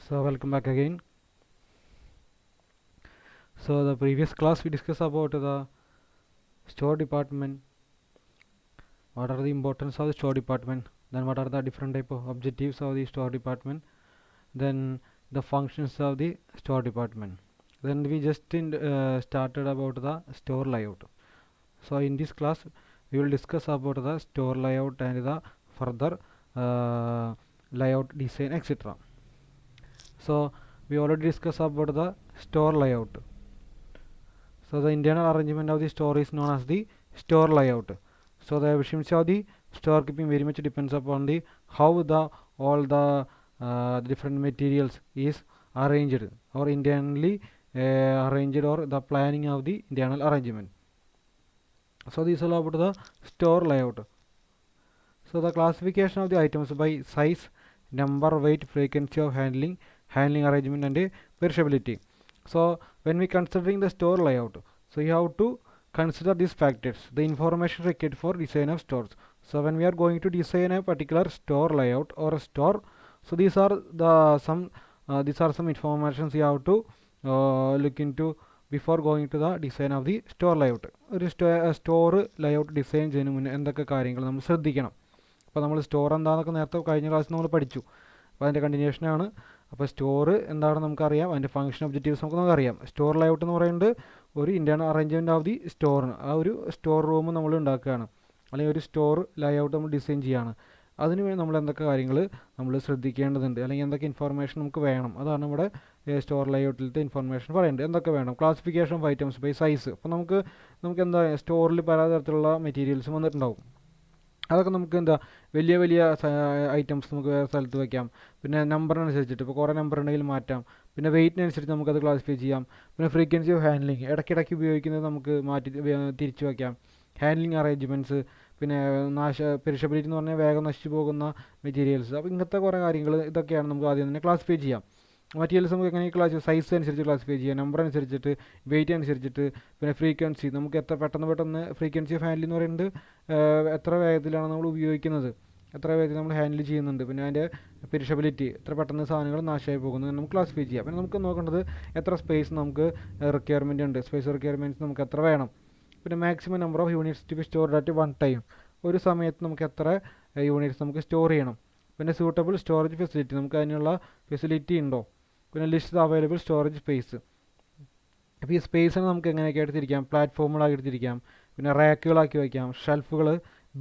So welcome back again. So the previous class we discussed about the store department. What are the importance of the store department? Then what are the different type of objectives of the store department? Then the functions of the store department. Then we just started about the store layout. So in this class we will discuss about the store layout and the further layout design, etc. So we already discussed about the store layout. So the internal arrangement of the store is known as the store layout. So the efficiency of the store keeping very much depends upon the how the all the different materials is arranged or internally arranged, or the planning of the internal arrangement. So this is all about the store layout. So the classification of the items by size, number, weight, frequency of handling arrangement, and perishability. So when we considering the store layout, so you have to consider these factors, the information required for design of stores. So when we are going to design a particular store layout or a store, so these are some informations you have to look into before going to the design of the store layout. ഒരു store layout design ചെയ്യുന്നതിന് മുന്നേ എന്തൊക്കെ കാര്യങ്ങൾ നമ്മൾ ശ്രദ്ധിക്കണം? അപ്പോൾ നമ്മൾ store എന്താണെന്നൊക്കെ നേരത്തെ കഴിഞ്ഞ ക്ലാസ്സിൽ നമ്മൾ പഠിച്ചു. അപ്പോൾ അതിൻ്റെ കണ്ടിന്യൂഷനാണ്. അപ്പോൾ സ്റ്റോർ എന്താണെന്ന് നമുക്കറിയാം, അതിൻ്റെ ഫംഗ്ഷൻ ഒബ്ജക്റ്റീവ്സ് നമുക്കറിയാം. സ്റ്റോർ ലേഔട്ട് എന്ന് പറയുന്നത് ഒരു ഇന്റേണൽ അറേഞ്ച്മെൻറ്റ് ഓഫ് ദി സ്റ്റോറിന്, ആ ഒരു സ്റ്റോർ റൂം നമ്മൾ ഉണ്ടാക്കുകയാണ്, അല്ലെങ്കിൽ ഒരു സ്റ്റോർ ലേഔട്ട് നമ്മൾ ഡിസൈൻ ചെയ്യുകയാണ്. അതിന് വേണ്ടി നമ്മൾ എന്തൊക്കെ കാര്യങ്ങൾ നമ്മൾ ശ്രദ്ധിക്കേണ്ടതുണ്ട്, അല്ലെങ്കിൽ എന്തൊക്കെ ഇൻഫർമേഷൻ നമുക്ക് വേണം, അതാണ് ഇവിടെ സ്റ്റോർ ലേഔട്ടിലത്തെ ഇൻഫർമേഷൻ പറയുന്നത്. എന്തൊക്കെ വേണം? Classification of items by size. അപ്പോൾ നമുക്ക് എന്താ സ്റ്റോറിൽ പലതരത്തിലുള്ള മെറ്റീരിയൽസ് വന്നിട്ടുണ്ടാവും. അതൊക്കെ നമുക്ക് എന്താ വലിയ വലിയ ഐറ്റംസ് നമുക്ക് വേറെ സ്ഥലത്ത് വയ്ക്കാം. പിന്നെ നമ്പറിനനുസരിച്ചിട്ട് ഇപ്പോൾ കുറേ നമ്പർ ഉണ്ടെങ്കിൽ മാറ്റാം. പിന്നെ വെയിറ്റിനനുസരിച്ച് നമുക്കത് ക്ലാസിഫൈ ചെയ്യാം. പിന്നെ ഫ്രീക്വൻസി ഓഫ് ഹാൻഡ്ലിങ്, ഇടയ്ക്കിടയ്ക്ക് ഉപയോഗിക്കുന്നത് നമുക്ക് മാറ്റി തിരിച്ചു വയ്ക്കാം. ഹാൻഡ്ലിങ് അറേഞ്ച്മെൻറ്റ്സ്, പിന്നെ പെരിഷബിലിറ്റി എന്ന് പറഞ്ഞാൽ വേഗം നശിച്ചു പോകുന്ന മെറ്റീരിയൽസ്. അപ്പോൾ ഇങ്ങനത്തെ കുറേ കാര്യങ്ങൾ ഇതൊക്കെയാണ് നമുക്ക് ആദ്യം തന്നെ ക്ലാസിഫൈ ചെയ്യാം. മെറ്റീരിയൽസ് നമുക്ക് എങ്ങനെ സൈസ് അനുസരിച്ച് ക്ലാസിഫൈ ചെയ്യാം, നമ്പർ അനുസരിച്ചിട്ട്, വെയിറ്റ് അനുസരിച്ചിട്ട്, പിന്നെ ഫ്രീക്വൻസി നമുക്ക് എത്ര പെട്ടെന്ന് ഫ്രീക്വൻസി ഓഫ് ഹാൻഡിൽ എന്ന് പറയുന്നത് എത്ര വേഗത്തിലാണ് നമ്മൾ ഉപയോഗിക്കുന്നത്, എത്ര വേഗത്തിൽ നമ്മൾ ഹാൻഡിൽ ചെയ്യുന്നുണ്ട്, പിന്നെ അതിൻ്റെ പെരിഷബിലിറ്റി, എത്ര പെട്ടെന്ന് സാധനങ്ങൾ നാശമായി പോകുന്നത് നമുക്ക് ക്ലാസിഫൈ ചെയ്യാം. പിന്നെ നമുക്ക് നോക്കേണ്ടത് എത്ര സ്പേസ് നമുക്ക് റിക്വയർമെൻ്റ് ഉണ്ട്, സ്പേസ് റിക്വയർമെൻറ്റ്സ് നമുക്ക് എത്ര വേണം, പിന്നെ maximum number of units to be stored at one time, ഒരു സമയത്ത് നമുക്ക് എത്ര യൂണിറ്റ്സ് നമുക്ക് സ്റ്റോർ ചെയ്യണം, പിന്നെ സൂട്ടബിൾ സ്റ്റോറേജ് ഫെസിലിറ്റി, നമുക്ക് അതിനുള്ള ഫെസിലിറ്റി ഉണ്ടോ, പിന്നെ ലിസ്റ്റ് അവൈലബിൾ സ്റ്റോറേജ് സ്പേസ്. അപ്പോൾ ഈ സ്പേസിനെ നമുക്ക് എങ്ങനെയൊക്കെ എടുത്തിരിക്കാം? പ്ലാറ്റ്ഫോമുകളാക്കി എടുത്തിരിക്കാം, പിന്നെ റാക്കുകളാക്കി വയ്ക്കാം, ഷെൽഫുകൾ,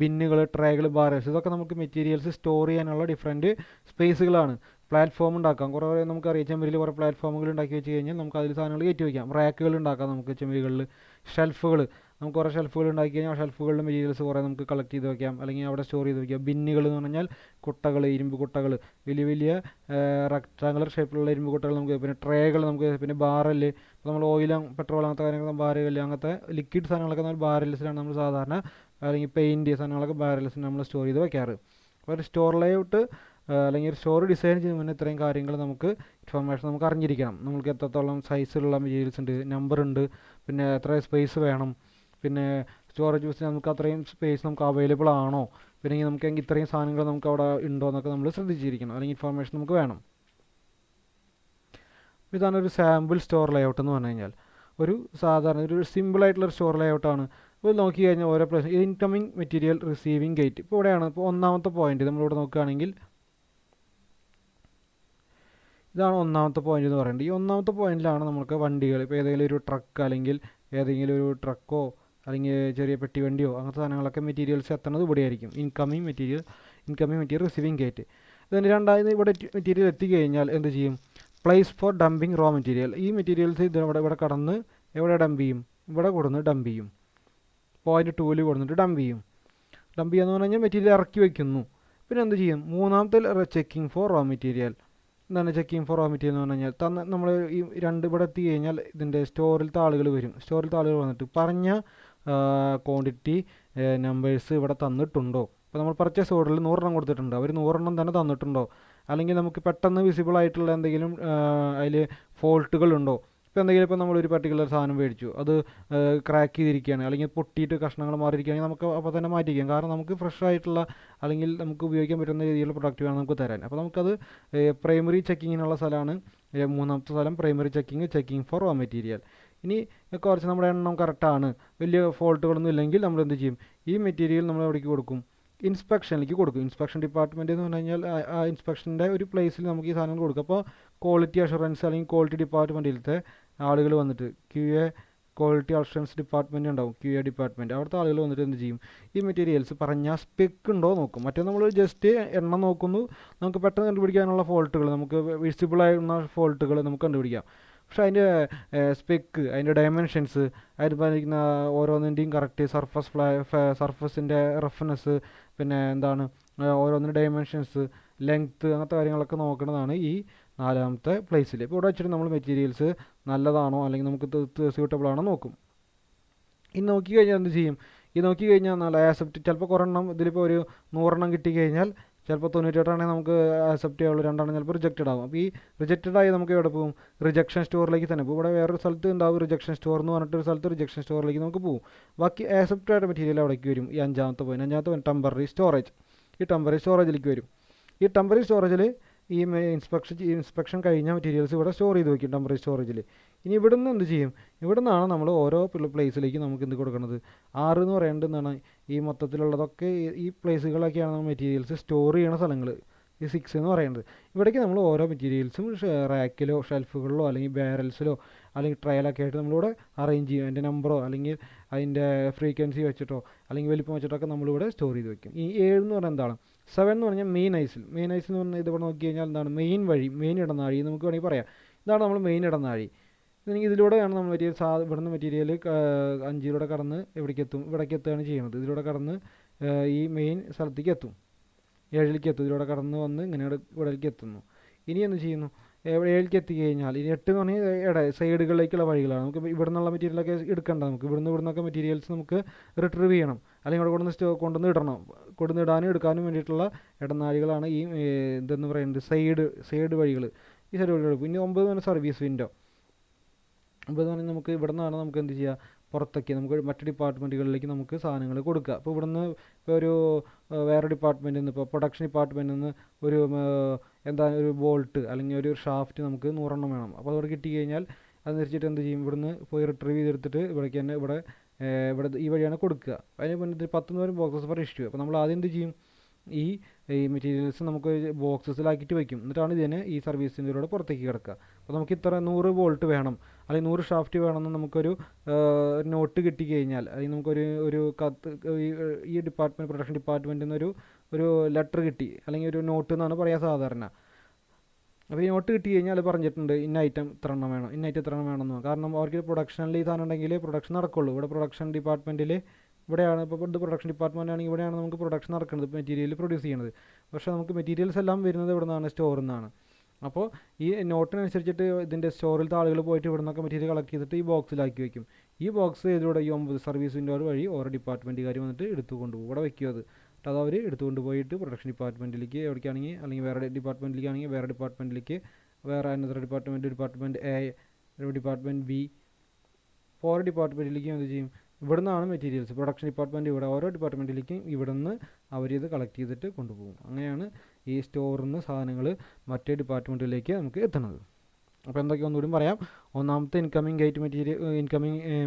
ബിന്നുകൾ, ട്രേകൾ, ബാരൽസ്, ഇതൊക്കെ നമുക്ക് മെറ്റീരിയൽസ് സ്റ്റോർ ചെയ്യാനുള്ള ഡിഫറെൻറ്റ് സ്പേസുകളാണ്. പ്ലാറ്റ്ഫോം ഉണ്ടാക്കാം, കുറേ നമുക്കറിയാം ചെമ്മരിൽ കുറേ പ്ലാറ്റ്ഫോമുകൾ ഉണ്ടാക്കി വെച്ച് കഴിഞ്ഞാൽ നമുക്ക് അതിൽ സാധനങ്ങൾ കയറ്റി വയ്ക്കാം. റാക്കുകൾ ഉണ്ടാക്കാം നമുക്ക് ചെമ്മരികളിൽ. ഷെൽഫുകൾ, നമുക്ക് കുറേ ഷെൽഫുകൾ ഉണ്ടാക്കി കഴിഞ്ഞാൽ ആ ഷെൽഫുകളിലെ മെറ്റീരിയൽസ് കുറേ നമുക്ക് കളക്ട് ചെയ്ത് വയ്ക്കാം, അല്ലെങ്കിൽ അവിടെ സ്റ്റോർ ചെയ്ത് വയ്ക്കാം. ബിന്നുകൾ എന്ന് പറഞ്ഞാൽ കുട്ടകൾ, ഇരുമ്പ് കുട്ടകൾ, വലിയ വലിയ റെക്ടാങ്കുലർ ഷേപ്പിലുള്ള ഇരുമ്പ് കുട്ടകൾ നമുക്ക്, പിന്നെ ട്രേകൾ നമുക്ക്, പിന്നെ ബാരല്, ഇപ്പോൾ നമ്മൾ ഓയിലും പെട്രോൾ അങ്ങനത്തെ കാര്യങ്ങൾ ബാരല്, അങ്ങനത്തെ ലിക്വിഡ് സാധനങ്ങളൊക്കെ നമ്മൾ ബാരൽസിലാണ് നമ്മൾ സാധാരണ, അല്ലെങ്കിൽ പെയിൻറ്റ് സാധനങ്ങളൊക്കെ ബാരൽസിന് നമ്മൾ സ്റ്റോർ ചെയ്ത് വയ്ക്കാറ്. അപ്പോൾ ഒരു സ്റ്റോർ ലേഔട്ട് അല്ലെങ്കിൽ ഒരു സ്റ്റോർ ഡിസൈൻ ചെയ്യുന്ന മുന്നേ ഇത്രയും കാര്യങ്ങൾ നമുക്ക് ഇൻഫർമേഷൻ നമുക്ക് അറിഞ്ഞിരിക്കണം. നമുക്ക് എത്രത്തോളം സൈസിലുള്ള മെറ്റീരിയൽസ് ഉണ്ട്, നമ്പർ ഉണ്ട്, പിന്നെ എത്ര സ്പേസ് വേണം, പിന്നെ സ്റ്റോറേജ് യൂസിന് നമുക്ക് അത്രയും സ്പേസ് നമുക്ക് അവൈലബിൾ ആണോ, പിന്നെ നമുക്ക് ഇത്രയും സാധനങ്ങൾ നമുക്ക് അവിടെ ഉണ്ടോ എന്നൊക്കെ നമ്മൾ ശ്രദ്ധിച്ചിരിക്കണം, അല്ലെങ്കിൽ ഇൻഫർമേഷൻ നമുക്ക് വേണം. ഇതാണ് ഒരു സാമ്പിൾ സ്റ്റോർ ലേഔട്ട് എന്ന് പറഞ്ഞു കഴിഞ്ഞാൽ. ഒരു സാധാരണ ഒരു സിമ്പിളായിട്ടുള്ളൊരു സ്റ്റോർ ലേഔട്ടാണ്. ഇപ്പോൾ നോക്കി കഴിഞ്ഞാൽ ഓരോ place incoming material receiving gate, ഇപ്പോൾ ഇവിടെയാണ്. ഇപ്പോൾ ഒന്നാമത്തെ പോയിന്റ് നമ്മളിവിടെ നോക്കുകയാണെങ്കിൽ ഇതാണ് ഒന്നാമത്തെ പോയിന്റ് എന്ന് പറയുന്നത്. ഈ ഒന്നാമത്തെ പോയിന്റിലാണ് നമുക്ക് വണ്ടികൾ, ഇപ്പോൾ ഏതെങ്കിലും ഒരു ട്രക്ക്, അല്ലെങ്കിൽ ഏതെങ്കിലും ഒരു ട്രക്കോ അല്ലെങ്കിൽ ചെറിയ പെട്ടി വണ്ടിയോ അങ്ങനത്തെ സാധനങ്ങളൊക്കെ മെറ്റീരിയൽസ് എത്തുന്നത് ഇവിടെയായിരിക്കും. Incoming material receiving gate. ഇതിന് രണ്ടാമത് ഇവിടെ മെറ്റീരിയൽ എത്തിക്കഴിഞ്ഞാൽ എന്ത് ചെയ്യും? Place for dumping raw material. ഈ മെറ്റീരിയൽസ് ഇവിടെ കടന്ന് എവിടെ ഡംപ് ചെയ്യും? ഇവിടെ കൊടുന്ന് ഡംപ് ചെയ്യും. പോയിന്റ് 2 കൊടുത്തിട്ട് ഡംപ് ചെയ്യും. ഡംപ് ചെയ്യാന്ന് പറഞ്ഞു കഴിഞ്ഞാൽ മെറ്റീരിയൽ ഇറക്കി വയ്ക്കുന്നു. പിന്നെ എന്ത് ചെയ്യും? മൂന്നാമത്തെ ചെക്കിംഗ് ഫോർ റോ മെറ്റീരിയൽ. എന്താണ് ചെക്കിംഗ് ഫോർ റോ മെറ്റീരിയൽ എന്ന് പറഞ്ഞു കഴിഞ്ഞാൽ? നമ്മൾ ഈ ഇവിടെ എത്തി കഴിഞ്ഞാൽ ഇതിൻ്റെ സ്റ്റോറിലത്തെ ആളുകൾ വരും. സ്റ്റോറിലത്തെ ആളുകൾ വന്നിട്ട് പറഞ്ഞ ക്വാണ്ടിറ്റി നമ്പേഴ്സ് ഇവിടെ തന്നിട്ടുണ്ടോ? ഇപ്പോൾ നമ്മൾ പർച്ചേസ് ഓർഡറിൽ 100 കൊടുത്തിട്ടുണ്ട്, അവർ 100 തന്നെ തന്നിട്ടുണ്ടോ? അല്ലെങ്കിൽ നമുക്ക് പെട്ടെന്ന് വിസിബിൾ ആയിട്ടുള്ള എന്തെങ്കിലും അതിൽ ഫോൾട്ടുകളുണ്ടോ? ഇപ്പോൾ എന്തെങ്കിലും ഇപ്പോൾ നമ്മളൊരു പർട്ടിക്കുലർ സാധനം മേടിച്ചു, അത് ക്രാക്ക് ചെയ്തിരിക്കുകയാണ് അല്ലെങ്കിൽ പൊട്ടിയിട്ട് കഷ്ണങ്ങൾ മാറിയിരിക്കുകയാണെങ്കിൽ നമുക്ക് അപ്പോൾ തന്നെ മാറ്റിയിരിക്കാം. കാരണം നമുക്ക് ഫ്രഷ് ആയിട്ടുള്ള അല്ലെങ്കിൽ നമുക്ക് ഉപയോഗിക്കാൻ പറ്റുന്ന രീതിയിലുള്ള പ്രൊഡക്റ്റ് വേണം നമുക്ക് തരാൻ. അപ്പോൾ നമുക്കത് പ്രൈമറി ചെക്കിങ്ങിനുള്ള സ്ഥലമാണ് മൂന്നാമത്തെ സ്ഥലം, primary checking for raw material. ഇനി കുറച്ച് നമ്മുടെ എണ്ണം കറക്റ്റാണ്, വലിയ ഫോൾട്ടുകളൊന്നും ഇല്ലെങ്കിൽ നമ്മൾ എന്ത് ചെയ്യും, ഈ മെറ്റീരിയൽ നമ്മൾ എവിടേക്ക് കൊടുക്കും, ഇൻസ്പെക്ഷനിലേക്ക് കൊടുക്കും. ഇൻസ്പെക്ഷൻ ഡിപ്പാർട്ട്മെൻറ്റ് എന്ന് പറഞ്ഞു കഴിഞ്ഞാൽ ആ ഇൻസ്പെക്ഷൻ്റെ ഒരു പ്ലേസിൽ നമുക്ക് ഈ സാധനങ്ങൾ കൊടുക്കും. അപ്പോൾ ക്വാളിറ്റി അഷുറൻസ് അല്ലെങ്കിൽ ക്വാളിറ്റി ഡിപ്പാർട്ട്മെൻറ്റിലത്തെ ആളുകൾ വന്നിട്ട് ക്വാളിറ്റി അഷുറൻസ് ഡിപ്പാർട്ട്മെൻറ്റ് ഉണ്ടാവും, ഡിപ്പാർട്ട്മെൻറ്റ്, അവിടുത്തെ ആളുകൾ വന്നിട്ട് എന്ത് ചെയ്യും, ഈ മെറ്റീരിയൽസ് പറഞ്ഞാൽ സ്പെക്ക് ഉണ്ടോ നോക്കും. മറ്റേ നമ്മൾ ജസ്റ്റ് എണ്ണം നോക്കുന്നു, നമുക്ക് പെട്ടെന്ന് കണ്ടുപിടിക്കാനുള്ള ഫോൾട്ടുകൾ, നമുക്ക് വിസിബിളായിരുന്ന ഫോൾട്ടുകൾ നമുക്ക് കണ്ടുപിടിക്കാം. പക്ഷേ അതിൻ്റെ സ്പെക്ക്, അതിൻ്റെ ഡയമെൻഷൻസ്, അതിൽ പറഞ്ഞിരിക്കുന്ന ഓരോന്നിൻ്റെയും കറക്റ്റ് സർഫസിൻ്റെ റഫ്നെസ്, പിന്നെ എന്താണ് ഓരോന്നിൻ്റെ ഡയമെൻഷൻസ്, ലെങ്ത്ത്, അങ്ങനത്തെ കാര്യങ്ങളൊക്കെ നോക്കുന്നതാണ് ഈ നാലാമത്തെ പ്ലേസിൽ. ഇപ്പോൾ ഇവിടെ വെച്ചിട്ട് നമ്മൾ മെറ്റീരിയൽസ് നല്ലതാണോ അല്ലെങ്കിൽ നമുക്ക് സ്യൂട്ടബിൾ ആണോ നോക്കും. ഇനി നോക്കി കഴിഞ്ഞാൽ എന്ത് ചെയ്യും, ഈ നോക്കി കഴിഞ്ഞാൽ നല്ല ആക്സെപ്റ്റ്, ചിലപ്പോൾ കുറെണ്ണം ഇതിലിപ്പോൾ ഒരു 100 കിട്ടിക്കഴിഞ്ഞാൽ ചിലപ്പോൾ 98 ആണെങ്കിൽ നമുക്ക് ആക്സെപ്റ്റ് ചെയ്യാവുള്ളൂ, 2 ചിലപ്പോൾ റിജക്റ്റഡ് ആകും. അപ്പോൾ ഈ റിജക്റ്റഡ് ആയി നമുക്ക് എവിടെ പോകും, റിജക്ഷൻ സ്റ്റോറിലേക്ക് തന്നെ പോകും. ഇവിടെ വേറൊരു സ്ഥലത്ത് ഉണ്ടാവും റിജക്ഷൻ സ്റ്റോർ എന്ന് പറഞ്ഞിട്ടൊരു സ്ഥലത്ത് റിജക്ഷൻ സ്റ്റോറിലേക്ക് നമുക്ക് പോകും. ബാക്കി ആക്സെപ്റ്റഡ് ആയിട്ട് മെറ്റീരിയൽ അവിടേക്ക് വരും. ഈ അഞ്ചാമത്തെ പോയിന്റ് ടെമ്പററി സ്റ്റോറേജ്, ഈ ടെമ്പററി സ്റ്റോറേജിലേക്ക് വരും. ഈ ടെമ്പററി സ്റ്റോറേജിൽ ഈ ഇൻസ്പെക്ഷൻ കഴിഞ്ഞ മെറ്റീരിയൽസ് ഇവിടെ സ്റ്റോർ ചെയ്ത് വയ്ക്കും ടെമ്പററി സ്റ്റോറേജിൽ. ഇനി ഇവിടുന്ന് എന്ത് ചെയ്യും, ഇവിടെ നിന്നാണ് നമ്മൾ ഓരോ പ്ലേസിലേക്ക് നമുക്ക് എന്ത് കൊടുക്കുന്നത്, 6 എന്ന് പറയേണ്ടതെന്നാണ് ഈ മൊത്തത്തിലുള്ളതൊക്കെ ഈ പ്ലേസുകളൊക്കെയാണ് നമ്മൾ മെറ്റീരിയൽസ് സ്റ്റോർ ചെയ്യുന്ന സ്ഥലങ്ങൾ. ഈ 6 എന്ന് പറയുന്നത്, ഇവിടേക്ക് നമ്മൾ ഓരോ മെറ്റീരിയൽസും റാക്കിലോ ഷെൽഫുകളിലോ അല്ലെങ്കിൽ ബാരൽസിലോ അല്ലെങ്കിൽ ട്രയലൊക്കെ ആയിട്ട് നമ്മളിവിടെ അറേഞ്ച് ചെയ്യും. അതിൻ്റെ നമ്പറോ അല്ലെങ്കിൽ അതിൻ്റെ ഫ്രീക്വൻസി വെച്ചിട്ടോ അല്ലെങ്കിൽ വലിപ്പം വെച്ചിട്ടൊക്കെ നമ്മളിവിടെ സ്റ്റോർ ചെയ്ത് വെക്കും. ഈ 7 എന്ന് പറഞ്ഞാൽ എന്താണ്, 7 എന്ന് പറഞ്ഞാൽ മെയിൻ ഐസിൽ എന്ന് പറഞ്ഞാൽ ഇതിവിടെ നോക്കി കഴിഞ്ഞാൽ എന്താണ്, മെയിൻ വഴി, മെയിൻ ഇടനാഴി നമുക്ക് വേണമെങ്കിൽ പറയാം. ഇതാണ് നമ്മൾ മെയിൻ ഇടനാഴി. ഇതിലൂടെയാണ് നമ്മൾ മെറ്റീരിയൽ ഇവിടുന്ന് മെറ്റീരിയൽ 5 കടന്ന് ഇവിടേക്ക് എത്തുകയാണ് ചെയ്യുന്നത്. ഇതിലൂടെ കടന്ന് ഈ മെയിൻ സ്ഥലത്തേക്ക് എത്തും, 7 എത്തും. ഇതിലൂടെ കടന്ന് വന്ന് ഇങ്ങനെ ഇവിടേക്ക് എത്തുന്നു. ഇനി എന്ത് ചെയ്യുന്നു, 7 എത്തിക്കഴിഞ്ഞാൽ ഇനി 8 എന്ന് പറഞ്ഞാൽ സൈഡുകളിലേക്കുള്ള വഴികളാണ്. നമുക്ക് ഇവിടെ നിന്നുള്ള മെറ്റീരിയലൊക്കെ എടുക്കേണ്ട, നമുക്ക് ഇവിടുന്നൊക്കെ മെറ്റീരിയൽസ് നമുക്ക് റിട്രീവ് ചെയ്യണം അല്ലെങ്കിൽ അവിടെ കൊണ്ടുവന്ന് ഇടാനും എടുക്കാനും വേണ്ടിയിട്ടുള്ള ഇടനാഴികളാണ് ഈ ഇതെന്ന് പറയുന്നത് സൈഡ് വഴികൾ. ഈ സൈഡ് വഴികൾ. പിന്നെ 9 എന്ന് പറഞ്ഞാൽ സർവീസ് വിൻഡോ. 9 എന്ന് പറഞ്ഞാൽ നമുക്ക് ഇവിടെ നിന്നാണ് നമുക്ക് എന്ത് ചെയ്യുക, പുറത്തേക്ക് നമുക്ക് മറ്റ് ഡിപ്പാർട്ട്മെൻറ്റുകളിലേക്ക് നമുക്ക് സാധനങ്ങൾ കൊടുക്കുക. അപ്പോൾ ഇവിടുന്ന് ഇപ്പോൾ ഒരു വേറെ ഡിപ്പാർട്ട്മെൻറ്റിൽ നിന്ന്, ഇപ്പോൾ പ്രൊഡക്ഷൻ ഡിപ്പാർട്ട്മെൻറ്റിൽ നിന്ന് ഒരു ഒരു ബോൾട്ട് അല്ലെങ്കിൽ ഒരു ഷാഫ്റ്റ് നമുക്ക് 100 വേണം. അപ്പോൾ അതോടെ കിട്ടിക്കഴിഞ്ഞാൽ അതനുസരിച്ചിട്ട് എന്ത് ചെയ്യും, ഇവിടുന്ന് പോയി റിട്രീവ് ചെയ്തെടുത്തിട്ട് ഇവിടേക്ക് തന്നെ ഇവിടെ ഈ വഴിയാണ് കൊടുക്കുക. അതിന് മുന്നേ 10 ബോക്സസ് പെർ ഇഷ്യൂ. അപ്പോൾ നമ്മൾ ആദ്യം എന്ത് ചെയ്യും, ഈ മെറ്റീരിയൽസ് നമുക്ക് ബോക്സസിലാക്കിയിട്ട് വയ്ക്കും. എന്നിട്ടാണ് ഇതിനെ ഈ സർവീസിൻ്റെ പുറത്തേക്ക് കിടക്കുക. അപ്പോൾ നമുക്ക് ഇത്ര 100 ബോൾട്ട് വേണം അല്ലെങ്കിൽ 100 ഷാഫ്റ്റ് വേണമെന്ന് നമുക്കൊരു നോട്ട് കിട്ടിക്കഴിഞ്ഞാൽ, അല്ലെങ്കിൽ നമുക്കൊരു കത്ത് ഈ പ്രൊഡക്ഷൻ ഡിപ്പാർട്ട്മെൻറ്റിൽ നിന്ന് ഒരു ലെറ്റർ കിട്ടി അല്ലെങ്കിൽ ഒരു നോട്ട് എന്നാണ് പറയുക സാധാരണ. അപ്പോൾ ഈ നോട്ട് കിട്ടി കഴിഞ്ഞാൽ പറഞ്ഞിട്ടുണ്ട് ഇന്ന ഐറ്റം ഇത്ര എണ്ണം വേണമെന്ന്. കാരണം അവർക്ക് പ്രൊഡക്ഷനിൽ ഈ സാധനം ഉണ്ടെങ്കിൽ പ്രൊഡക്ഷൻ നടക്കുള്ളൂ. ഇവിടെ പ്രൊഡക്ഷൻ ഡിപ്പാർട്ട്മെൻറ്റിൽ ഇവിടെയാണ്, ഇപ്പോൾ ഇത് പ്രൊഡക്ഷൻ ഡിപ്പാർട്ട്മെൻറ്റ് ആണെങ്കിൽ ഇവിടെയാണ് നമുക്ക് പ്രൊഡക്ഷൻ നടക്കുന്നത്, മെറ്റീരിയൽ പ്രൊഡ്യൂസ് ചെയ്യുന്നത്. പക്ഷേ നമുക്ക് മെറ്റീരിയൽസ് എല്ലാം വരുന്നത് ഇവിടെ നിന്നാണ്, സ്റ്റോറിൽ നിന്നാണ്. അപ്പോൾ ഈ നോട്ടിനനുസരിച്ചിട്ട് ഇതിൻ്റെ സ്റ്റോറിലത്തെ ആളുകൾ പോയിട്ട് ഇവിടെ നിന്നൊക്കെ മെറ്റീരിയൽ കളക്ട് ചെയ്തിട്ട് ഈ ബോക്സിലാക്കി വയ്ക്കും. ഈ ബോക്സ് ഇതിലൂടെ ഈ 9 സർവീസ് വിൻഡോ വഴി ഓരോ ഡിപ്പാർട്ട്മെൻറ്റുകാർ വന്നിട്ട് എടുത്തു കൊണ്ടുപോകും. ഇവിടെ വയ്ക്കും അത് അവർ എടുത്തുകൊണ്ട് പോയിട്ട് പ്രൊഡക്ഷൻ ഡിപ്പാർട്ട്മെൻറ്റിലേക്ക് എവിടേക്കാണെങ്കിൽ അല്ലെങ്കിൽ വേറെ ഡിപ്പാർട്ട്മെൻറ്റിലേക്കാണെങ്കിൽ വേറെ ഡിപ്പാർട്ട്മെൻറ്റിലേക്ക്, വേറെ another department A, department B, 4 ഡിപ്പാർട്ട്മെൻറ്റിലേക്ക് എന്ത് ചെയ്യും, ഇവിടെ നിന്നാണ് മെറ്റീരിയൽസ് പ്രൊഡക്ഷൻ ഡിപ്പാർട്ട്മെൻറ്റ് ഇവിടെ ഓരോ ഡിപ്പാർട്ട്മെൻറ്റിലേക്കും ഇവിടെ നിന്ന് അവരിത് കളക്ട് ചെയ്തിട്ട് കൊണ്ടുപോകും. അങ്ങനെയാണ് ഈ സ്റ്റോറിൽ നിന്ന് സാധനങ്ങൾ മറ്റേ ഡിപ്പാർട്ട്മെൻറ്റിലേക്ക് നമുക്ക് എത്തുന്നത്. അപ്പോൾ എന്തൊക്കെ ഒന്നുകൂടി പറയാം. ഒന്നാമത്തെ ഇൻകമിംഗ്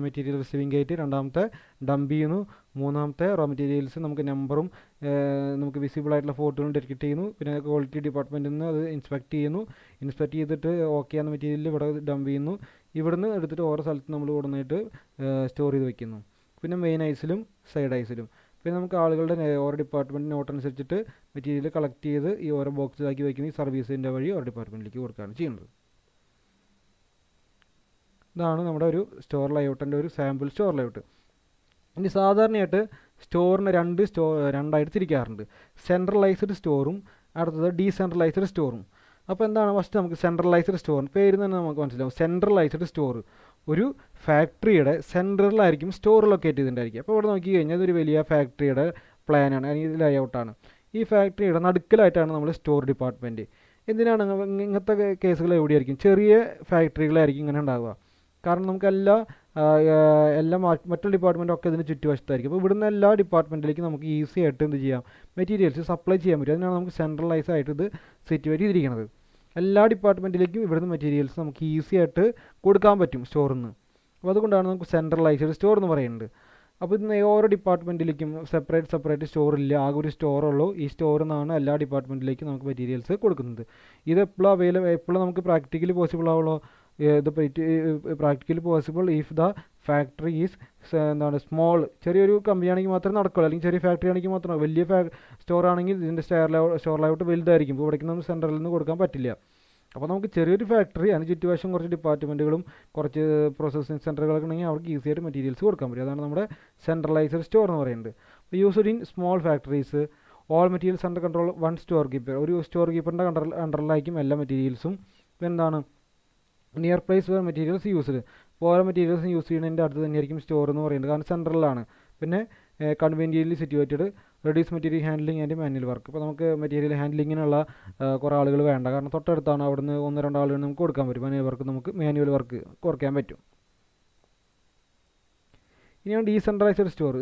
മെറ്റീരിയൽ റിസീവിംഗ് ഗേറ്റ്, രണ്ടാമത്തെ ഡംപ് ചെയ്യുന്നു, മൂന്നാമത്തെ റോ മെറ്റീരിയൽസ് നമുക്ക് നമ്പറും നമുക്ക് വിസിബിൾ ആയിട്ടുള്ള ഫോട്ടോകളും ഡിറ്റക്ട് ചെയ്യുന്നു. പിന്നെ ക്വാളിറ്റി ഡിപ്പാർട്ട്മെൻറ്റിൽ നിന്ന് അത് ഇൻസ്പെക്ട് ചെയ്തിട്ട് ഓക്കെ ആകുന്ന മെറ്റീരിയൽ ഇവിടെ ഡംപ് ചെയ്യുന്നു. ഇവിടുന്ന് എടുത്തിട്ട് ഓരോ സ്ഥലത്ത് നമ്മൾ കൊണ്ടുവന്നിട്ട് സ്റ്റോർ ചെയ്ത് വയ്ക്കുന്നു. പിന്നെ മെയിൻ ഐസിലും സൈഡ് ഐസിലും. പിന്നെ നമുക്ക് ആളുകളുടെ ഓരോ ഡിപ്പാർട്ട്മെൻറ്റ് നോട്ട് അനുസരിച്ചിട്ട് മെറ്റീരിയൽ കളക്ട് ചെയ്ത് ഈ ഓരോ ബോക്സിലാക്കി വയ്ക്കുന്ന ഈ സർവീസിൻ്റെ വഴി ഓരോ ഡിപ്പാർട്ട്മെൻറ്റിലേക്ക് കൊടുക്കുകയാണ് ചെയ്യുന്നത്. ഇതാണ് നമ്മുടെ ഒരു സ്റ്റോർ ലേഔട്ടിൻ്റെ ഒരു സാമ്പിൾ സ്റ്റോർ ലേഔട്ട്. ഇനി സാധാരണയായിട്ട് സ്റ്റോറിനെ രണ്ടായിട്ട് തിരിക്കാറുണ്ട്. സെൻട്രലൈസ്ഡ് സ്റ്റോറും അടുത്തത് ഡീസെൻട്രലൈസ്ഡ് സ്റ്റോറും. അപ്പോൾ എന്താണ് ഫസ്റ്റ് നമുക്ക് സെൻട്രലൈസ്ഡ് സ്റ്റോർ പേര് തന്നെ നമുക്ക് മനസ്സിലാവും. സെൻട്രലൈസ്ഡ് സ്റ്റോർ ഒരു ഫാക്ടറിയുടെ സെൻട്രലായിരിക്കും സ്റ്റോർ ലൊക്കേറ്റ് ചെയ്തിട്ടുണ്ടായിരിക്കും. അപ്പോൾ ഇവിടെ നോക്കി കഴിഞ്ഞാൽ ഇതൊരു വലിയ ഫാക്ടറിയുടെ പ്ലാനാണ് അല്ലെങ്കിൽ ലേഔട്ടാണ്. ഈ ഫാക്ടറിയുടെ നടുക്കിലായിട്ടാണ് നമ്മൾ സ്റ്റോർ ഡിപ്പാർട്ട്മെൻറ്റ്. എന്തിനാണ് ഇങ്ങനത്തെ കേസുകൾ എവിടെയായിരിക്കും, ചെറിയ ഫാക്ടറികളായിരിക്കും ഇങ്ങനെ ഉണ്ടാവുക. കാരണം നമുക്ക് എല്ലാ മറ്റുള്ള ഡിപ്പാർട്ട്മെൻറ്റൊക്കെ ഇതിന് ചുറ്റുവശത്തായിരിക്കും. അപ്പോൾ ഇവിടുന്ന് എല്ലാ ഡിപ്പാർട്ട്മെൻറ്റിലേക്കും നമുക്ക് ഈസി ആയിട്ട് എന്ത് ചെയ്യാം, മെറ്റീരിയൽസ് സപ്ലൈ ചെയ്യാൻ പറ്റും. അതിനാണ് നമുക്ക് സെൻട്രലൈസ് ആയിട്ട് ഇത് സിറ്റുവേറ്റ് ചെയ്തിരിക്കുന്നത്. എല്ലാ ഡിപ്പാർട്ട്മെൻറ്റിലേക്കും ഇവിടുന്ന് മെറ്റീരിയൽസ് നമുക്ക് ഈസി ആയിട്ട് കൊടുക്കാൻ പറ്റും സ്റ്റോറിൽ നിന്ന്. അപ്പോൾ അതുകൊണ്ടാണ് നമുക്ക് സെൻട്രലൈസ്ഡ് സ്റ്റോർ എന്ന് പറയുന്നത്. അപ്പോൾ ഇന്ന് ഓരോ ഡിപ്പാർട്ട്മെൻറ്റിലേക്കും സെപ്പറേറ്റ് സ്റ്റോറില്ല, ആകെ ഒരു സ്റ്റോറുള്ളൂ. ഈ സ്റ്റോറിൽ നിന്നാണ് എല്ലാ ഡിപ്പാർട്ട്മെൻറ്റിലേക്കും നമുക്ക് മെറ്റീരിയൽസ് കൊടുക്കുന്നത്. ഇത് എപ്പോഴും നമുക്ക് പ്രാക്ടിക്കലി പോസിബിൾ ആവുള്ളൂ. ഇത് practically possible if the factory is small. ചെറിയൊരു കമ്പനി ആണെങ്കിൽ മാത്രമേ നടക്കുള്ളൂ, അല്ലെങ്കിൽ ചെറിയ ഫാക്ടറി ആണെങ്കിൽ മാത്രമേ. വലിയ സ്റ്റോർ ആണെങ്കിൽ ഇതിൻ്റെ സ്റ്റോർ ലെഔട്ട് വലുതായിരിക്കും. ഇപ്പോൾ ഇവിടേക്ക് നമുക്ക് സെൻട്രലിൽ നിന്ന് കൊടുക്കാൻ പറ്റില്ല. അപ്പോൾ നമുക്ക് ചെറിയൊരു ഫാക്ടറി, അതിന് ചുറ്റുവശം കുറച്ച് ഡിപ്പാർട്ട്മെൻറ്റുകളും കുറച്ച് പ്രോസസ്സിംഗ് സെൻറ്ററുകളൊക്കെ ഉണ്ടെങ്കിൽ അവർക്ക് ഈസി ആയിട്ട് മെറ്റീരിയൽസ് കൊടുക്കാൻ പറ്റും. അതാണ് നമ്മുടെ സെൻട്രലൈസ്ഡ് സ്റ്റോർ എന്ന് പറയുന്നത്. അപ്പോൾ used in small factories, all materials under control one store keeper. ഒരു സ്റ്റോർ കീപ്പറിൻ്റെ അണ്ടറിലായിരിക്കും എല്ലാ മെറ്റീരിയൽസും. എന്താണ് near place where materials used. അപ്പോൾ ഓരോ മെറ്റീരിയൽസും യൂസ് ചെയ്യുന്നതിൻ്റെ അടുത്ത് തന്നെയായിരിക്കും സ്റ്റോർ എന്ന് പറയുന്നത്, കാരണം സെൻട്രലാണ്. പിന്നെ conveniently situated, reduce material handling and manual work. ഇപ്പോൾ നമുക്ക് മെറ്റീരിയൽ ഹാൻഡ്ലിങ്ങിനുള്ള കുറേ ആളുകൾ വേണ്ട, കാരണം തൊട്ടടുത്താണ്. അവിടുന്ന് 1-2 ആളുകൾ നമുക്ക് കൊടുക്കാൻ പറ്റും. മാനുവൽ വർക്ക് കുറയ്ക്കാൻ പറ്റും. ഇനിയാണ് ഡീസെൻട്രലൈസ്ഡ് സ്റ്റോർ.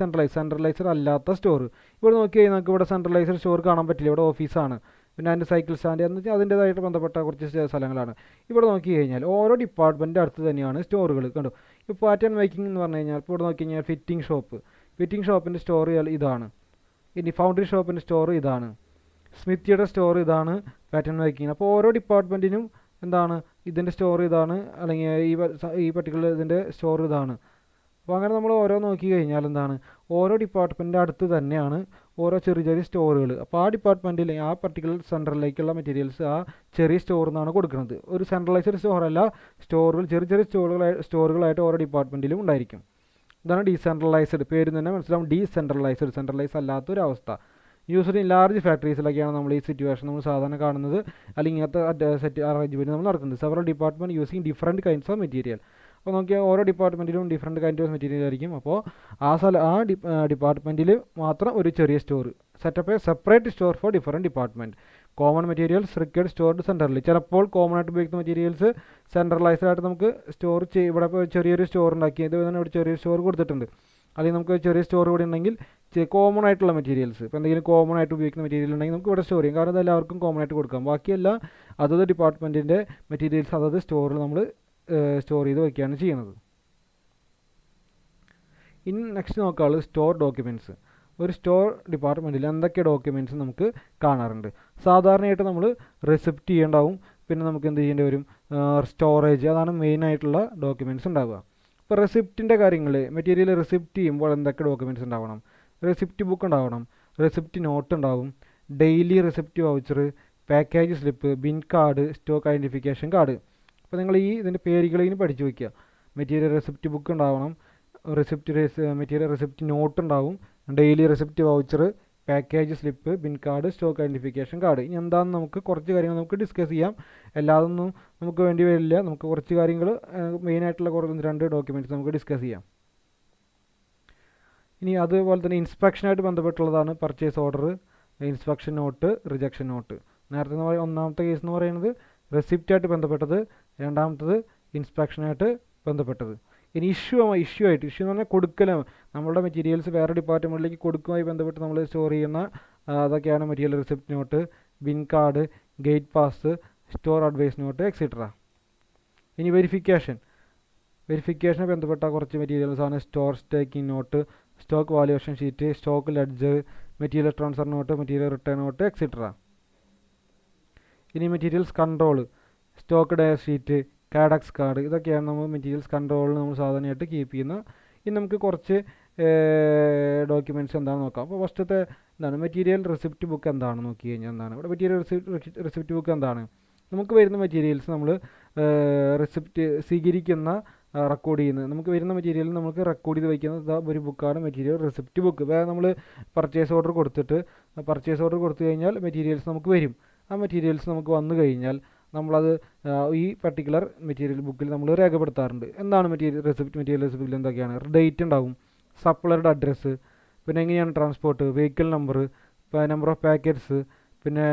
സെൻട്രലൈസ്ഡ് അല്ലാത്ത സ്റ്റോർ. ഇവിടെ നോക്കി കഴിഞ്ഞാൽ നമുക്ക് ഇവിടെ സെൻട്രലൈസ്ഡ് സ്റ്റോർ കാണാൻ പറ്റില്ല. ഇവിടെ ഓഫീസാണ്, പിന്നെ അതിൻ്റെ സൈക്കിൾ സ്റ്റാൻഡ് എന്ന് വെച്ചാൽ അതിൻ്റേതായിട്ട് ബന്ധപ്പെട്ട കുറച്ച് സ്ഥലങ്ങളാണ്. ഇവിടെ നോക്കി കഴിഞ്ഞാൽ ഓരോ ഡിപ്പാർട്ട്മെൻറ്റിൻ്റെ അടുത്ത് തന്നെയാണ് സ്റ്റോറുകൾ. കണ്ടു, ഇപ്പോൾ പാറ്റേൺ മേക്കിംഗ് എന്ന് പറഞ്ഞു കഴിഞ്ഞാൽ ഇപ്പോൾ ഇവിടെ നോക്കി കഴിഞ്ഞാൽ ഫിറ്റിംഗ് ഷോപ്പിൻ്റെ സ്റ്റോർ ഇതാണ്. ഇനി ഫൗണ്ടറി ഷോപ്പിൻ്റെ സ്റ്റോർ ഇതാണ്. സ്മിത്തിയുടെ സ്റ്റോർ ഇതാണ്. Pattern making. അപ്പോൾ ഓരോ ഡിപ്പാർട്ട്മെൻറ്റിനും എന്താണ് ഇതിൻ്റെ സ്റ്റോർ ഇതാണ്, അല്ലെങ്കിൽ ഈ പർട്ടിക്കുലർ ഇതിൻ്റെ സ്റ്റോർ ഇതാണ്. അപ്പോൾ അങ്ങനെ നമ്മൾ ഓരോ നോക്കി കഴിഞ്ഞാൽ എന്താണ്, ഓരോ ഡിപ്പാർട്ട്മെൻറ്റിൻ്റെ അടുത്ത് തന്നെയാണ് ഓരോ ചെറിയ സ്റ്റോറുകൾ. അപ്പോൾ ആ ഡിപ്പാർട്ട്മെൻറ്റിൽ ആ പർട്ടിക്കുലർ സെൻറ്ററിലേക്കുള്ള മെറ്റീരിയൽസ് ആ ചെറിയ സ്റ്റോറിൽ നിന്നാണ് കൊടുക്കുന്നത്. ഒരു സെൻട്രലൈസ്ഡ് സ്റ്റോറല്ല, സ്റ്റോറുകൾ ചെറിയ സ്റ്റോറുകളായിട്ട് ഓരോ ഡിപ്പാർട്ട്മെൻറ്റിലും ഉണ്ടായിരിക്കും. ഇതാണ് ഡീസെൻട്രലൈസ്ഡ്. പേര് തന്നെ മനസ്സിലാവും, സെൻട്രലൈസ് അല്ലാത്തൊരവസ്ഥ. യൂസ്ഡ് ഇൻ ലാർജ് ഫാക്ടറീസിലൊക്കെയാണ് നമ്മൾ ഈ സിറ്റുവേഷൻ നമ്മൾ സാധാരണ കാണുന്നത്, അല്ലെങ്കിൽ ഇങ്ങനത്തെ സെറ്റ് അറേഞ്ച്മെൻറ്റ് നമ്മൾ നടക്കുന്നത്. Several department using different kinds of material. അപ്പോൾ നോക്കിയാൽ ഓരോ ഡിപ്പാർട്ട്മെൻറ്റിലും ഡിഫറെൻറ്റ് കൈൻഡ് ഓഫ് മെറ്റീരിയൽ ആയിരിക്കും. അപ്പോൾ ആ ഡിപ്പാർട്ട്മെൻറ്റിൽ മാത്രം ഒരു ചെറിയ store. Set up a separate store four different department. Common materials required stored centrally. ചിലപ്പോൾ കോമൺ ആയിട്ട് ഉപയോഗിക്കുന്ന മെറ്റീരിയൽസ് സെൻട്രലൈസ്ഡ് ആയിട്ട് നമുക്ക് സ്റ്റോർ ഇവിടെ ഇപ്പോൾ ചെറിയൊരു സ്റ്റോർ ഉണ്ടാക്കി, ഇത് തന്നെ ഇവിടെ ചെറിയൊരു സ്റ്റോർ കൊടുത്തിട്ടുണ്ട്. അല്ലെങ്കിൽ നമുക്ക് ചെറിയ സ്റ്റോർ കൂടി ഉണ്ടെങ്കിൽ കോമൺ ആയിട്ടുള്ള മെറ്റീരിയൽസ്, ഇപ്പോൾ എന്തെങ്കിലും കോമൺ ആയിട്ട് ഉപയോഗിക്കുന്ന മെറ്റീരിയൽ ഉണ്ടെങ്കിൽ നമുക്ക് ഇവിടെ സ്റ്റോർ ചെയ്യും, കാരണം അത് എല്ലാവർക്കും കോമൺ ആയിട്ട് കൊടുക്കാം. ബാക്കിയെല്ലാം അതത് ഡിപ്പാർട്ട്മെൻറ്റിൻ്റെ മെറ്റീരിയൽസ് അതത് സ്റ്റോറിൽ നമ്മൾ സ്റ്റോർ ചെയ്ത് വയ്ക്കുകയാണ് ചെയ്യുന്നത്. ഇനി നെക്സ്റ്റ് നോക്കാനുള്ളത് സ്റ്റോർ ഡോക്യുമെൻറ്റ്സ്. ഒരു സ്റ്റോർ ഡിപ്പാർട്ട്മെൻറ്റിൽ എന്തൊക്കെ ഡോക്യുമെൻറ്റ്സ് നമുക്ക് കാണാറുണ്ട്. സാധാരണയായിട്ട് നമ്മൾ റെസിപ്റ്റ് ചെയ്യേണ്ടാവും, പിന്നെ നമുക്ക് എന്ത് ചെയ്യേണ്ടി വരും, സ്റ്റോറേജ്. അതാണ് മെയിനായിട്ടുള്ള ഡോക്യുമെൻറ്റ്സ് ഉണ്ടാവുക. ഇപ്പോൾ റെസിപ്റ്റിൻ്റെ കാര്യങ്ങൾ, മെറ്റീരിയൽ റെസിപ്റ്റ് ചെയ്യുമ്പോൾ എന്തൊക്കെ ഡോക്യുമെൻറ്റ്സ് ഉണ്ടാവണം. റെസിപ്റ്റ് ബുക്ക് ഉണ്ടാവണം, റെസിപ്റ്റ് നോട്ട് ഉണ്ടാവും, daily receipt voucher, package slip, bin card, stock identification card. അപ്പോൾ നിങ്ങൾ ഇതിൻ്റെ പേരുകളിന് പഠിച്ചു വയ്ക്കുക. മെറ്റീരിയൽ റെസിപ്റ്റ് ബുക്ക് ഉണ്ടാവണം, മെറ്റീരിയൽ റെസിപ്റ്റ് നോട്ട് ഉണ്ടാവും, daily receipt voucher, package slip, bin card, stock identification card. ഇനി എന്താണെന്ന് നമുക്ക് കുറച്ച് കാര്യങ്ങൾ നമുക്ക് ഡിസ്കസ് ചെയ്യാം. എല്ലാതൊന്നും നമുക്ക് വേണ്ടി വരില്ല. നമുക്ക് കുറച്ച് കാര്യങ്ങൾ മെയിനായിട്ടുള്ള 2 ഡോക്യുമെൻറ്റ്സ് നമുക്ക് ഡിസ്കസ് ചെയ്യാം. ഇനി അതുപോലെ തന്നെ ഇൻസ്പെക്ഷനായിട്ട് ബന്ധപ്പെട്ടുള്ളതാണ് purchase order, inspection note, rejection note. നേരത്തെ ഒന്നാമത്തെ കേസ് എന്ന് പറയുന്നത് റെസിപ്റ്റായിട്ട് ബന്ധപ്പെട്ടത്, രണ്ടാമത്തത് ഇൻസ്പെക്ഷനായിട്ട് ബന്ധപ്പെട്ടത്. ഇനി ഇഷ്യൂ എന്ന് പറഞ്ഞാൽ കൊടുക്കലാണ്. നമ്മളുടെ മെറ്റീരിയൽസ് വേറെ ഡിപ്പാർട്ട്മെൻറ്റിലേക്ക് കൊടുക്കുമായി ബന്ധപ്പെട്ട് നമ്മൾ സ്റ്റോർ ചെയ്യുന്ന അതൊക്കെയാണ് material receipt note, bin card, gate pass, store advice note, etcetera. ഇനി വെരിഫിക്കേഷനെ ബന്ധപ്പെട്ട കുറച്ച് മെറ്റീരിയൽസാണ് store stacking note, stock valuation sheet, stock ledger, material transfer note, material return note, etcetera. ഇനി materials control, stock diary sheet, Kardex card, ഇതൊക്കെയാണ് നമ്മൾ materials കൺട്രോളിൽ നമ്മൾ സാധാരണയായിട്ട് കീപ്പ് ചെയ്യുന്ന. ഇനി നമുക്ക് കുറച്ച് ഡോക്യുമെൻറ്റ്സ് എന്താണെന്ന് നോക്കാം. അപ്പോൾ ഫസ്റ്റത്തെ എന്താണ്, മെറ്റീരിയൽ റെസിപ്റ്റ് ബുക്ക് എന്താണെന്ന് നോക്കി കഴിഞ്ഞാൽ എന്താണ്, ഇവിടെ മെറ്റീരിയൽ റെസിപ്റ്റ് ബുക്ക് എന്താണ്, നമുക്ക് വരുന്ന മെറ്റീരിയൽസ് നമ്മൾ റെസിപ്റ്റ് സ്വീകരിക്കുന്ന റെക്കോർഡ് ചെയ്യുന്നത്, നമുക്ക് വരുന്ന മെറ്റീരിയൽ നമുക്ക് റെക്കോർഡ് ചെയ്ത് വയ്ക്കുന്ന ഒരു ബുക്കാണ് മെറ്റീരിയൽ റെസിപ്റ്റ് ബുക്ക്. വേറെ നമ്മൾ പർച്ചേസ് ഓർഡർ കൊടുത്തു കഴിഞ്ഞാൽ മെറ്റീരിയൽസ് നമുക്ക് വരും. ആ മെറ്റീരിയൽസ് നമുക്ക് വന്നു കഴിഞ്ഞാൽ നമ്മളത് ഈ പർട്ടിക്കുലർ മെറ്റീരിയൽ ബുക്കിൽ നമ്മൾ രേഖപ്പെടുത്താറുണ്ട്. എന്താണ് മെറ്റീരിയൽ റെസിപ്റ്റിൽ എന്തൊക്കെയാണ്, ഡേറ്റ് ഉണ്ടാവും, സപ്ലയറുടെ അഡ്രസ്സ്, പിന്നെ എങ്ങനെയാണ് transport, vehicle number, number of packets, പിന്നെ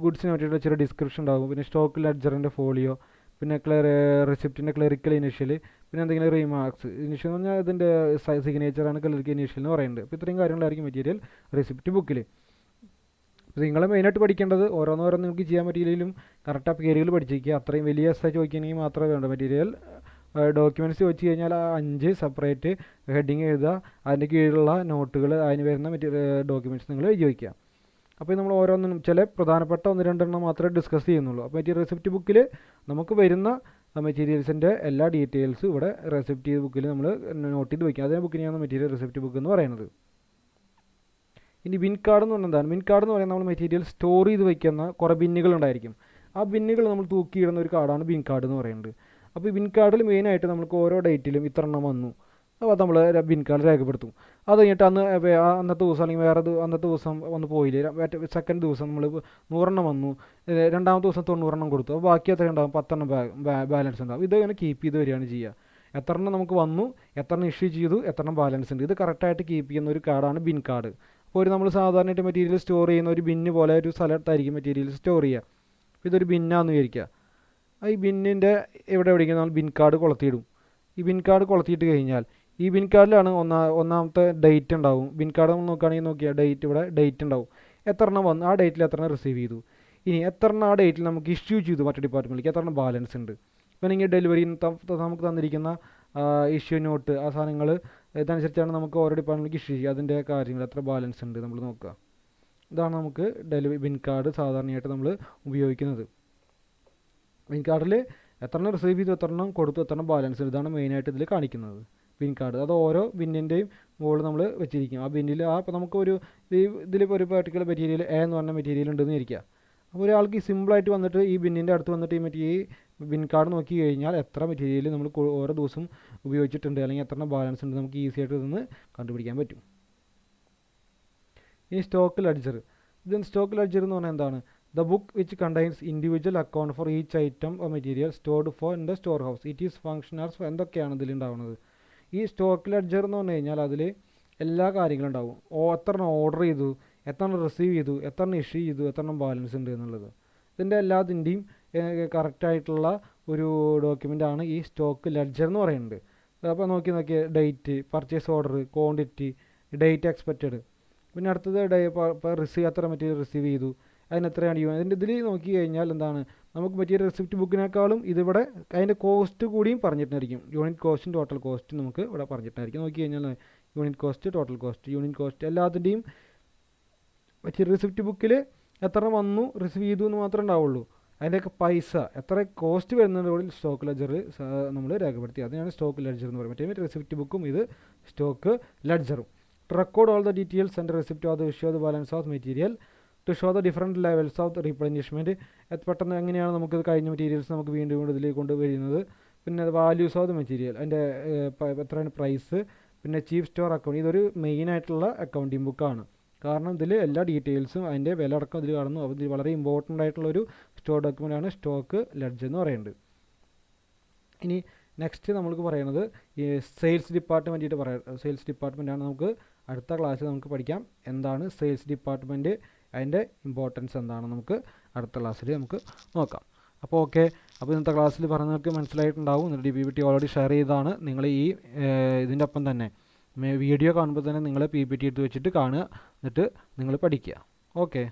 ഗുഡ്സിനെ പറ്റിയിട്ടുള്ള ചെറിയ ഡിസ്ക്രിപ്ഷൻ ഉണ്ടാകും, പിന്നെ സ്റ്റോക്ക് ലെഡ്ജറിൻ്റെ ഫോളിയോ, പിന്നെ റിസിപ്റ്റിൻ്റെ ക്ലറിക്കൽ ഇനീഷ്യൽ, പിന്നെ എന്തെങ്കിലും റീമാർക്സ്. ഇനീഷ്യൽ എന്ന് പറഞ്ഞാൽ ഇതിൻ്റെ സിഗ്നേച്ചറാണ് ക്ലറിക്കൽ ഇനീഷ്യൽ എന്ന് പറയുന്നത്. അപ്പോൾ ഇത്രയും കാര്യങ്ങളായിരിക്കും മെറ്റീരിയൽ റെസിപ്റ്റ് ബുക്കിൽ. നിങ്ങൾ മെയിനായിട്ട് പഠിക്കേണ്ടത് ഓരോന്നോരോന്ന് നിങ്ങൾക്ക് ചെയ്യാൻ പറ്റിയില്ലെങ്കിലും കറക്റ്റ് ആ പേരുകൾ പഠിച്ചിരിക്കുക. അത്രയും വലിയ എസ് ചോദിക്കണമെങ്കിൽ മാത്രമേ വേണ്ട. മെറ്റീരിയൽ ഡോക്യുമെൻറ്റ്സ് ചോദിച്ചു കഴിഞ്ഞാൽ ആ 5 സെപ്പറേറ്റ് ഹെഡിങ് എഴുതുക, അതിൻ്റെ കീഴിലുള്ള നോട്ടുകൾ, അതിന് വരുന്ന ഡോക്യുമെൻറ്റ്സ് നിങ്ങൾ എഴുതി വയ്ക്കുക. അപ്പോൾ നമ്മൾ ഓരോന്നിനും ചില പ്രധാനപ്പെട്ട 1-2 മാത്രമേ ഡിസ്കസ് ചെയ്യുന്നുള്ളൂ. അപ്പോൾ മെറ്റീരിയൽ റെസിപ്റ്റ് ബുക്കിൽ നമുക്ക് വരുന്ന മെറ്റീരിയൽസിൻ്റെ എല്ലാ ഡീറ്റെയിൽസും ഇവിടെ റെസിപ്റ്റ് ബുക്കിൽ നമ്മൾ നോട്ട് ചെയ്ത് വയ്ക്കുക. അതേ ബുക്കിനെയാണ് മെറ്റീരിയൽ റെസിപ്റ്റ് ബുക്ക് എന്ന് പറയുന്നത്. ഇനി ബിൻ കാർഡ് എന്ന് പറഞ്ഞാൽ എന്താണ്? ബിൻ കാർഡ് എന്ന് പറയുന്നത് നമ്മൾ മെറ്റീരിയൽ സ്റ്റോർ ചെയ്ത് വയ്ക്കുന്ന കുറേ ബിന്നുകൾ ഉണ്ടായിരിക്കും. ആ ബിന്നുകൾ നമ്മൾ തൂക്കിയിടുന്ന ഒരു കാർഡാണ് ബിൻ കാർഡ് എന്ന് പറയുന്നത്. അപ്പോൾ ഈ ബിൻ കാർഡിൽ മെയിനായിട്ട് നമുക്ക് ഓരോ ഡേറ്റിലും ഇത്ര എണ്ണം വന്നു, അപ്പോൾ നമ്മൾ ബിൻ കാർഡ് രേഖപ്പെടുത്തും. അത് കഴിഞ്ഞിട്ട് അന്നത്തെ ദിവസം അല്ലെങ്കിൽ അന്നത്തെ ദിവസം വന്ന് പോയില്ലേ, സെക്കൻഡ് ദിവസം നമ്മൾ 100 വന്നു, രണ്ടാമത്തെ ദിവസം 90 കൊടുത്തു, അപ്പോൾ ബാക്കി എത്ര ഉണ്ടാകും? 10 ബാലൻസ് ഉണ്ടാകും. ഇതിങ്ങനെ കീപ്പ് ചെയ്ത് വരികയാണ് ചെയ്യുക. എത്ര നമുക്ക് വന്നു, എത്ര ഇഷ്യൂ ചെയ്തു, എത്ര ബാലൻസ് ഉണ്ട്, ഇത് കറക്റ്റായിട്ട് കീപ്പ് ചെയ്യുന്ന ഒരു കാർഡാണ് ബിൻ കാർഡ്. അപ്പോൾ നമ്മൾ സാധാരണയായിട്ട് മെറ്റീരിയൽ സ്റ്റോർ ചെയ്യുന്ന ഒരു ബിന്ന് പോലെ ഒരു സ്ഥലത്തായിരിക്കും മെറ്റീരിയൽ സ്റ്റോർ ചെയ്യുക. ഇതൊരു ബിന്നാന്ന് വിചാരിക്കുക. ഈ ബിന്നിൻ്റെ എവിടെയെങ്കിലും നമ്മൾ ബിൻ കാർഡ് കൊളുത്തിയിടും. ഈ ബിൻ കാർഡ് കൊളുത്തിയിട്ട് കഴിഞ്ഞാൽ ഈ ബിൻ കാർഡിലാണ് ഒന്നാമത്തെ ഡേറ്റ് ഉണ്ടാവും. ബിൻ കാർഡ് നമ്മൾ നോക്കിയാൽ ഡേറ്റ്, ഇവിടെ ഡേറ്റ് ഉണ്ടാവും. എത്ര എണ്ണം വന്നു, ആ ഡേറ്റിൽ എത്ര എണ്ണം റിസീവ് ചെയ്തു, ഇനി എത്ര എണ്ണം ആ ഡേറ്റിൽ നമുക്ക് ഇഷ്യൂ ചെയ്തു മറ്റു ഡിപ്പാർട്ട്മെൻറ്റിലേക്ക്, എത്ര എണ്ണം ബാലൻസ് ഉണ്ട്. ഇപ്പം നിങ്ങൾ ഡെലിവറി നമുക്ക് തന്നിരിക്കുന്ന ഇഷ്യൂ നോട്ട്, ആ സാധനങ്ങൾ ഇതനുസരിച്ചാണ് നമുക്ക് ഓരോ ഡിപ്പാർട്ട്മെൻറ്റിലേക്ക് ഇഷ്യൂ ചെയ്യുക. അതിൻ്റെ കാര്യങ്ങൾ എത്ര ബാലൻസ് ഉണ്ട് നമ്മൾ നോക്കുക. ഇതാണ് നമുക്ക് ബിൻ കാർഡ് സാധാരണയായിട്ട് നമ്മൾ ഉപയോഗിക്കുന്നത്. ബിൻ കാർഡിൽ എത്ര എണ്ണം റിസീവ് ചെയ്തു, എത്ര എണ്ണം കൊടുത്തു, എത്ര എണ്ണം ബാലൻസ് ഉണ്ട്, ഇതാണ് മെയിനായിട്ട് ഇതിൽ കാണിക്കുന്നത് ബിൻ കാർഡ്. അത് ഓരോ ബിന്നിൻ്റെയും മുകളിൽ നമ്മൾ വെച്ചിരിക്കും. ആ ബിന്നിൽ ഇപ്പോൾ നമുക്കൊരു ഇതിലിപ്പോൾ ഒരു പർട്ടിക്കുലർ മെറ്റീരിയൽ എ എന്ന് പറഞ്ഞ മെറ്റീരിയൽ ഉണ്ടെന്ന് ഇരിക്കുക. അപ്പോൾ ഒരാൾക്ക് സിമ്പിളായിട്ട് വന്നിട്ട് ഈ ബിന്നിൻ്റെ അടുത്ത് വന്നിട്ട് ഈ ബിൻ കാർഡ് നോക്കി കഴിഞ്ഞാൽ എത്ര മെറ്റീരിയൽ നമ്മൾ ഓരോ ദിവസം ഉപയോഗിച്ചിട്ടുണ്ട് അല്ലെങ്കിൽ എത്ര ബാലൻസ് ഉണ്ട് നമുക്ക് ഈസി ആയിട്ട് ഇതൊന്ന് കണ്ടുപിടിക്കാൻ പറ്റും. ഇനി സ്റ്റോക്ക് ലെഡ്ജർ. സ്റ്റോക്ക് ലെഡ്ജർ എന്ന് പറഞ്ഞാൽ എന്താണ്? The book which contains individual account for each item of material stored four in the store house. It is function as എന്തൊക്കെയാണ് ഇതിലുണ്ടാവുന്നത്? ഈ സ്റ്റോക്ക് ലെഡ്ജർ എന്ന് പറഞ്ഞു കഴിഞ്ഞാൽ അതിൽ എല്ലാ കാര്യങ്ങളും ഉണ്ടാവും. എത്ര ഓർഡർ ചെയ്തു, എത്ര റിസീവ് ചെയ്തു, എത്ര ഇഷ്യൂ ചെയ്തു, എത്ര ബാലൻസ് ഉണ്ട് എന്നുള്ളത്. ഇതിൻ്റെ എല്ലാത്തിൻ്റെയും കറക്റ്റായിട്ടുള്ള ഒരു ഡോക്യുമെൻ്റാണ് ഈ സ്റ്റോക്ക് ലെഡ്ജർ എന്ന് പറയുന്നത്. അപ്പോൾ നോക്കിയ date, purchase order, quantity, date expected, പിന്നെ അടുത്തത് എത്ര മെറ്റീരിയൽ റിസീവ് ചെയ്തു, അതിന് എത്രയാണ് അതിൻ്റെ ഇതിൽ നോക്കി കഴിഞ്ഞാൽ എന്താണ് നമുക്ക് മെറ്റീരിയൽ റെസിപ്റ്റ് ബുക്കിനേക്കാളും ഇതിവിടെ അതിൻ്റെ കോസ്റ്റ് കൂടിയും പറഞ്ഞിട്ടായിരിക്കും. യൂണിറ്റ് കോസ്റ്റും ടോട്ടൽ കോസ്റ്റും നമുക്ക് ഇവിടെ പറഞ്ഞിട്ടായിരിക്കും. നോക്കി കഴിഞ്ഞാൽ unit cost, total cost, unit cost എല്ലാത്തിൻ്റെയും മെറ്റീരിയൽ റെസിപ്റ്റ് ബുക്കിൽ എത്ര വന്നു, റിസീവ് ചെയ്തു എന്ന് മാത്രമേ ഉണ്ടാവുള്ളൂ. അതിൻ്റെയൊക്കെ പൈസ എത്ര കോസ്റ്റ് വരുന്നതോടെ സ്റ്റോക്ക് ലെഡ്ജർ നമ്മൾ രേഖപ്പെടുത്തി. അതിനാണ് സ്റ്റോക്ക് ലെഡ്ജർ എന്ന് പറയുന്നത്. മറ്റേ റെസിപ്റ്റ് ബുക്കും ഇത് സ്റ്റോക്ക് ലെഡ്ജറും. To record all the details and receipt of the issue of the balance of material, to show the different levels of replenishment. പെട്ടെന്ന് എങ്ങനെയാണ് നമുക്ക് കഴിഞ്ഞ മെറ്റീരിയൽസ് നമുക്ക് വീണ്ടും ഇതിലേക്ക് കൊണ്ടുവരുന്നത്. പിന്നെ വാല്യൂസ് ഓഫ് ദ മെറ്റീരിയൽ, അതിൻ്റെ എത്രയാണ് പ്രൈസ്, പിന്നെ ചീഫ് സ്റ്റോർ അക്കൗണ്ട്. ഇതൊരു മെയിനായിട്ടുള്ള അക്കൗണ്ടിങ് ബുക്കാണ്. കാരണം ഇതിൽ എല്ലാ ഡീറ്റെയിൽസും അതിൻ്റെ വില അടക്കം ഇതിൽ കാണുന്നു. അപ്പോൾ ഇത് വളരെ ഇമ്പോർട്ടൻ്റ് ആയിട്ടുള്ളൊരു സ്റ്റോർ ഡോക്യുമെൻ്റാണ് സ്റ്റോക്ക് ലെഡ്ജർ എന്ന് പറയുന്നത്. ഇനി നെക്സ്റ്റ് നമുക്ക് പറയുന്നത് ഈ സെയിൽസ് ഡിപ്പാർട്ട്മെൻറ്റിട്ട് സെയിൽസ് ഡിപ്പാർട്ട്മെൻറ്റാണ്. നമുക്ക് അടുത്ത ക്ലാസ്സിൽ നമുക്ക് പഠിക്കാം എന്താണ് സെയിൽസ് ഡിപ്പാർട്ട്മെൻറ്റ്, അതിൻ്റെ ഇമ്പോർട്ടൻസ് എന്താണെന്ന് നമുക്ക് അടുത്ത ക്ലാസ്സിൽ നമുക്ക് നോക്കാം. അപ്പോൾ ഓക്കെ, അപ്പോൾ ഇന്നത്തെ ക്ലാസ്സിൽ പറഞ്ഞവർക്ക് മനസ്സിലായിട്ടുണ്ടാവും. എന്നിട്ട് PPT ഓൾറെഡി ഷെയർ ചെയ്തതാണ്. നിങ്ങൾ ഈ ഇതിൻ്റെ ഒപ്പം തന്നെ വീഡിയോ കാണുമ്പോൾ തന്നെ നിങ്ങൾ PPT എടുത്ത് വെച്ചിട്ട് കാണുക, എന്നിട്ട് നിങ്ങൾ പഠിക്കുക. ഓക്കെ.